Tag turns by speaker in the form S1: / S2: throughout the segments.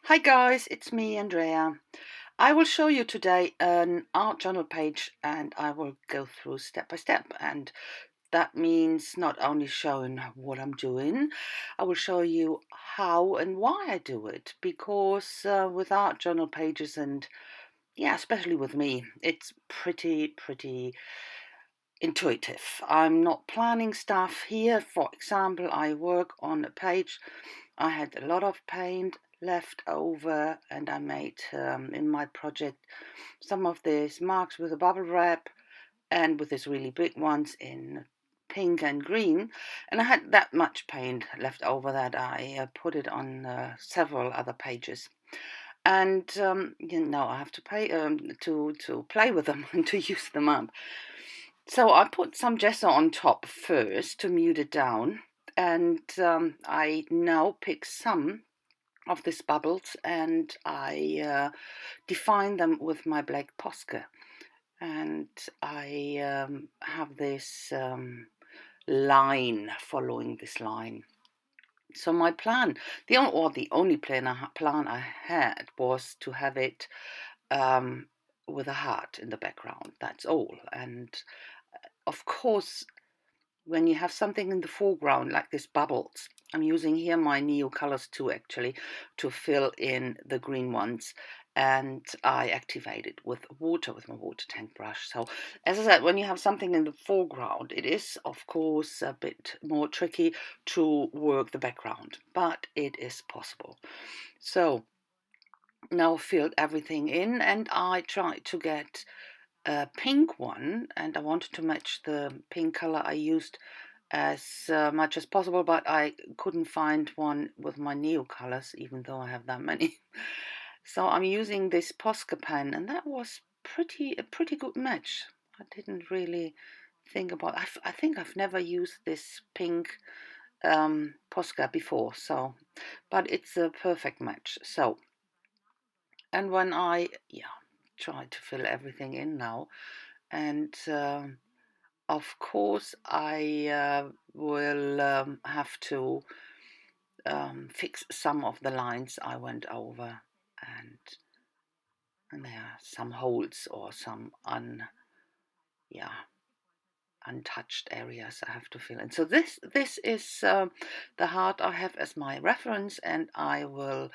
S1: Hi guys, it's me, Andrea. I will show you today an art journal page and I will go through step by step. And that means not only showing what I'm doing, I will show you how and why I do it. Because with art journal pages and especially with me, it's pretty intuitive. I'm not planning stuff here. For example, I work on a page. I had a lot of paint left over and I made in my project some of these marks with a bubble wrap and with these really big ones in pink and green, and I had that much paint left over that I put it on several other pages. And I have to pay to play with them and to use them up. So I put some gesso on top first to mute it down, and I now pick some of these bubbles and I define them with my black Posca. And I have this line following this line. So my plan, the only plan I had was to have it with a heart in the background. That's all. And of course, when you have something in the foreground like this bubbles, I'm using here my Neo Colors 2 actually to fill in the green ones, and I activate it with water with my water tank brush. So as I said, when you have something in the foreground, it is of course a bit more tricky to work the background, but it is possible. So now filled everything in and I tried to get a pink one, and I wanted to match the pink color I used as much as possible, but I couldn't find one with my Neo colors, even though I have that many. So I'm using this Posca pen, and that was a pretty good match. I didn't really think about. I think I've never used this pink Posca before, so but it's a perfect match. So, and when I try to fill everything in now, and of course I will have to fix some of the lines I went over, and there are some holes or some untouched areas I have to fill in. So this is the heart I have as my reference, and I will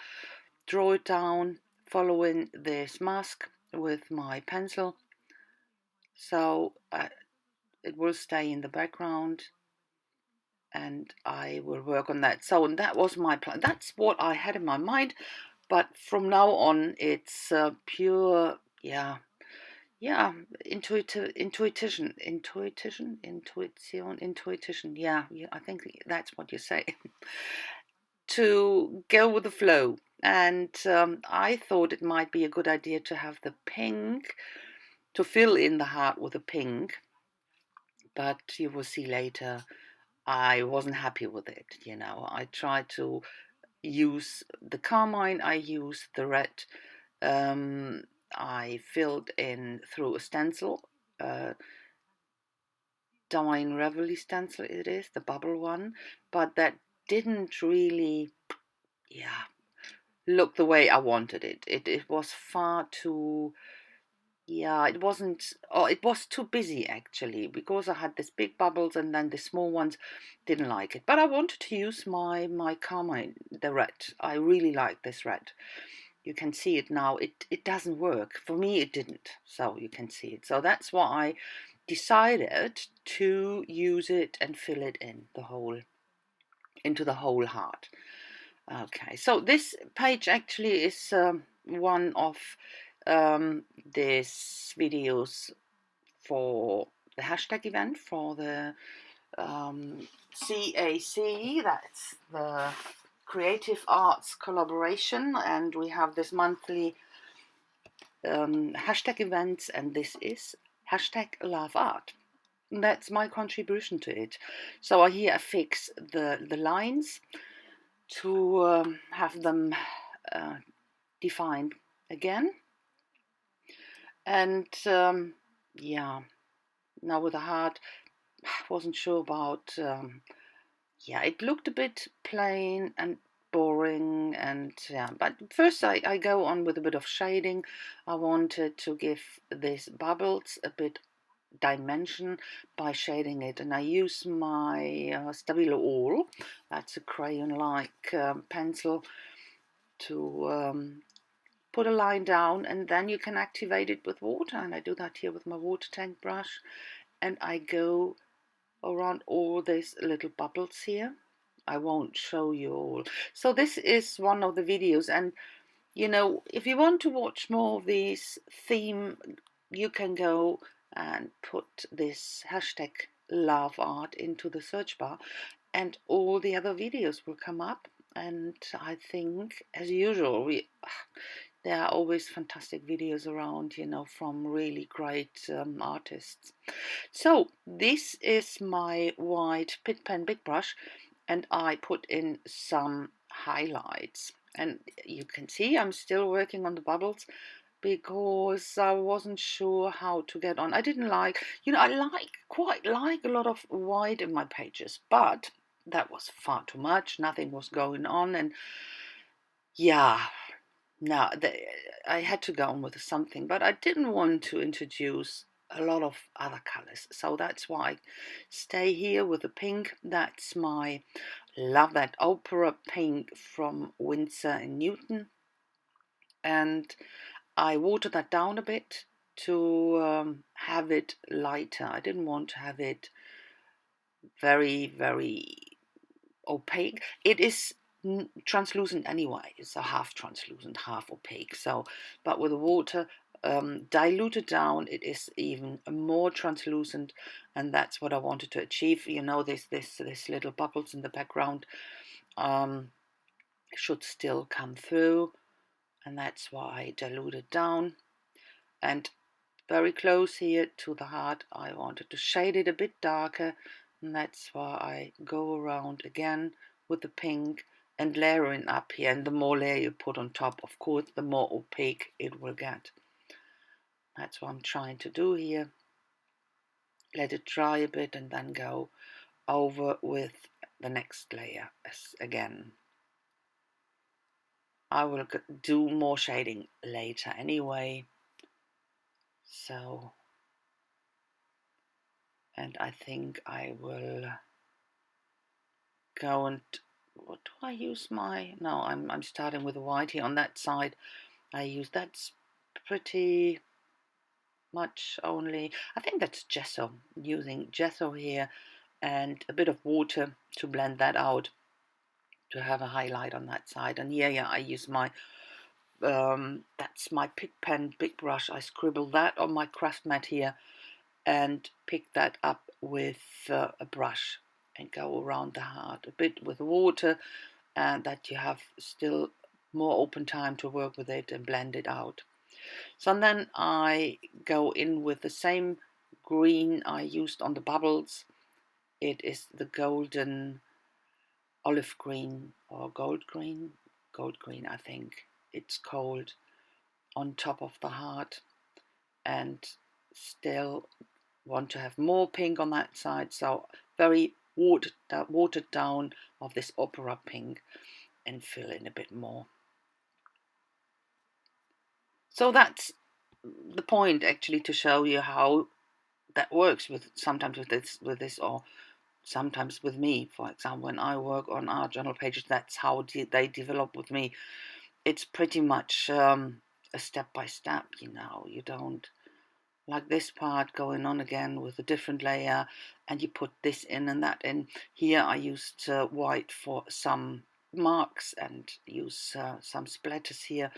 S1: draw it down following this mask with my pencil, so it will stay in the background and I will work on that. So that was my plan. That's what I had in my mind. But from now on, it's pure, intuition. Yeah, I think that's what you say. To go with the flow. And I thought it might be a good idea to have the pink, to fill in the heart with the pink. But you will see later, I wasn't happy with it. I tried to use the carmine, I used the red, I filled in through a stencil, Dine Reveille stencil it is, the bubble one, but that didn't really, look the way I wanted it. It was far too, it wasn't, it was too busy actually, because I had these big bubbles and then the small ones didn't like it. But I wanted to use my carmine, the red. I really like this red. You can see it now. It doesn't work. For me, it didn't. So you can see it. So that's why I decided to use it and fill it into the whole heart. Okay, so this page actually is one of these videos for the hashtag event for the CAC, that's the Creative Arts Collaboration, and we have this monthly hashtag events, and this is hashtag Love Art. That's my contribution to it. So here I fix the lines to have them defined again, and now with the heart, I wasn't sure about it looked a bit plain, and boring, and yeah, but first I go on with a bit of shading. I wanted to give these bubbles a bit dimension by shading it, and I use my Stabilo All, that's a crayon-like pencil, to put a line down, and then you can activate it with water, and I do that here with my water tank brush, and I go around all these little bubbles here. I won't show you all. So this is one of the videos, and you know, if you want to watch more of these theme, you can go and put this hashtag love art into the search bar, and all the other videos will come up. And I think, as usual, there are always fantastic videos around, you know, from really great artists. So this is my white Pitt Pen Big Brush, and I put in some highlights. And you can see I'm still working on the bubbles because I wasn't sure how to get on. I didn't like, you know, quite like a lot of white in my pages, but that was far too much. Nothing was going on, and yeah, no, I had to go on with something, but I didn't want to introduce a lot of other colors, so that's why I stay here with the pink. That's my love that opera pink from Winsor and Newton, and I watered that down a bit to have it lighter. I didn't want to have it very opaque. It is translucent anyway. It's a half translucent, half opaque. So, but with the water diluted down, it is even more translucent, and that's what I wanted to achieve. You know, this little bubbles in the background should still come through, and that's why I diluted down. And very close here to the heart, I wanted to shade it a bit darker, and that's why I go around again with the pink and layering up here. And the more layer you put on top, of course, the more opaque it will get. That's what I'm trying to do here. Let it dry a bit and then go over with the next layer again. I will do more shading later anyway. So, and I think I will go and, what do I use no, I'm starting with white here on that side. I use, that's pretty much only, I think that's gesso, using gesso here and a bit of water to blend that out, to have a highlight on that side. And yeah, I use my that's my Pitt Pen Big Brush. I scribble that on my craft mat here and pick that up with a brush and go around the heart a bit with water, and that you have still more open time to work with it and blend it out. So then I go in with the same green I used on the bubbles. It is the golden olive green or gold green I think it's called, on top of the heart, and still want to have more pink on that side, so very watered down of this opera pink, and fill in a bit more. So that's the point, actually, to show you how that works with sometimes with this or sometimes with me. For example, when I work on art journal pages, that's how they develop with me. It's pretty much a step by step, you know. You don't, like this part going on again with a different layer, and you put this in and that in. Here I used white for some marks and use some splatters here.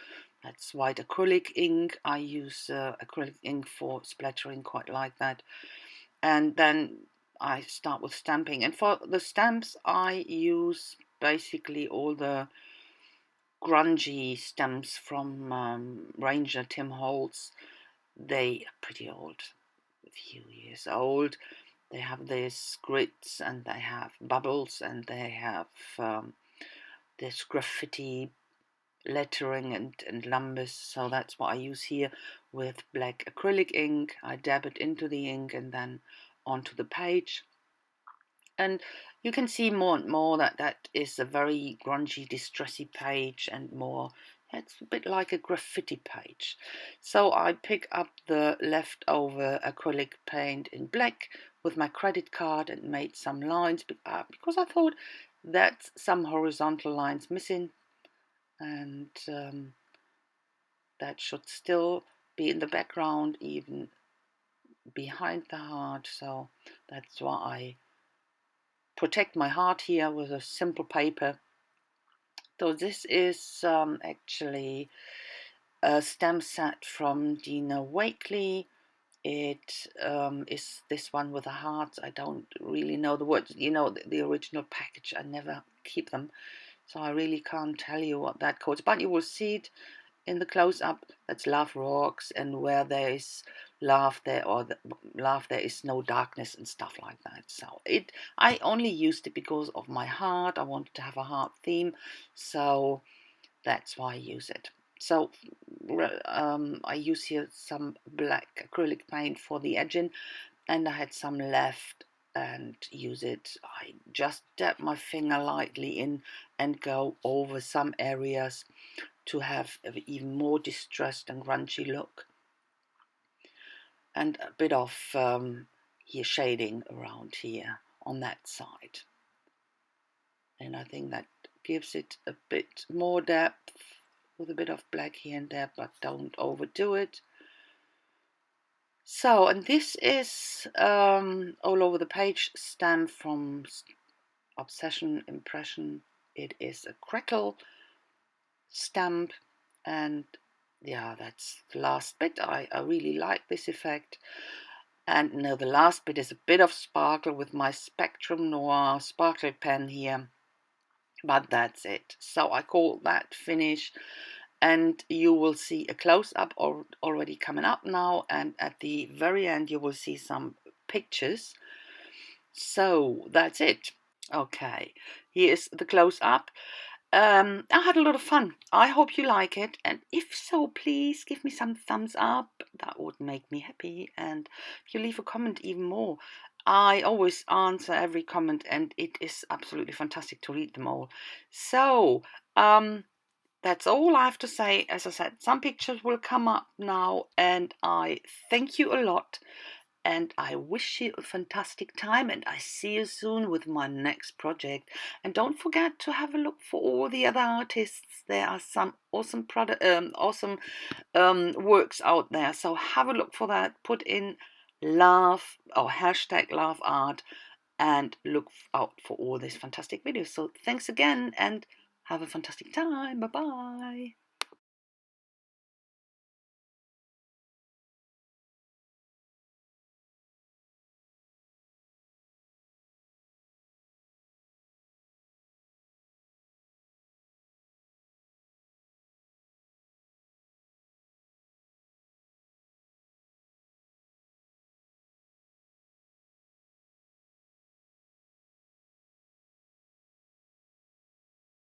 S1: That's white acrylic ink. I use acrylic ink for splattering, quite like that. And then I start with stamping, and for the stamps I use basically all the grungy stamps from Ranger Tim Holtz. They are pretty old, a few years old. They have these grids, and they have bubbles, and they have this graffiti lettering and numbers. So that's what I use here with black acrylic ink. I dab it into the ink and then onto the page. And you can see more and more that that is a very grungy, distressy page, and more, it's a bit like a graffiti page. So I pick up the leftover acrylic paint in black with my credit card and made some lines because I thought that's some horizontal lines missing, and that should still be in the background, even behind the heart. So that's why I protect my heart here with a simple paper. So this is actually a stamp set from Dina Wakley. It is this one with the hearts. I don't really know the words. You know, the original package, I never keep them. So I really can't tell you what that codes, but you will see it in the close-up. That's love rocks, and where there is love there, or love there is no darkness and stuff like that. So I only used it because of my heart. I wanted to have a heart theme, so that's why I use it. So I use here some black acrylic paint for the edging, and I had some left and use it. I just dab my finger lightly in and go over some areas to have an even more distressed and grungy look, and a bit of here shading around here on that side, and I think that gives it a bit more depth with a bit of black here and there, but don't overdo it. So, and this is all over the page stamp from Obsession Impression. It is a crackle stamp, and yeah, that's the last bit. I really like this effect. And now the last bit is a bit of sparkle with my Spectrum Noir sparkle pen here, but that's it. So I call that finish, and you will see a close-up already coming up now, and at the very end you will see some pictures. So that's it. Okay, here's the close-up. I had a lot of fun. I hope you like it, and if so, please give me some thumbs up. That would make me happy, and if you leave a comment, even more. I always answer every comment, and it is absolutely fantastic to read them all. So that's all I have to say. As I said, some pictures will come up now, and I thank you a lot, and I wish you a fantastic time, and I see you soon with my next project. And don't forget to have a look for all the other artists. There are some awesome works out there, so have a look for that. Put in love or hashtag love art and look out for all these fantastic videos. So thanks again, and have a fantastic time. Bye bye.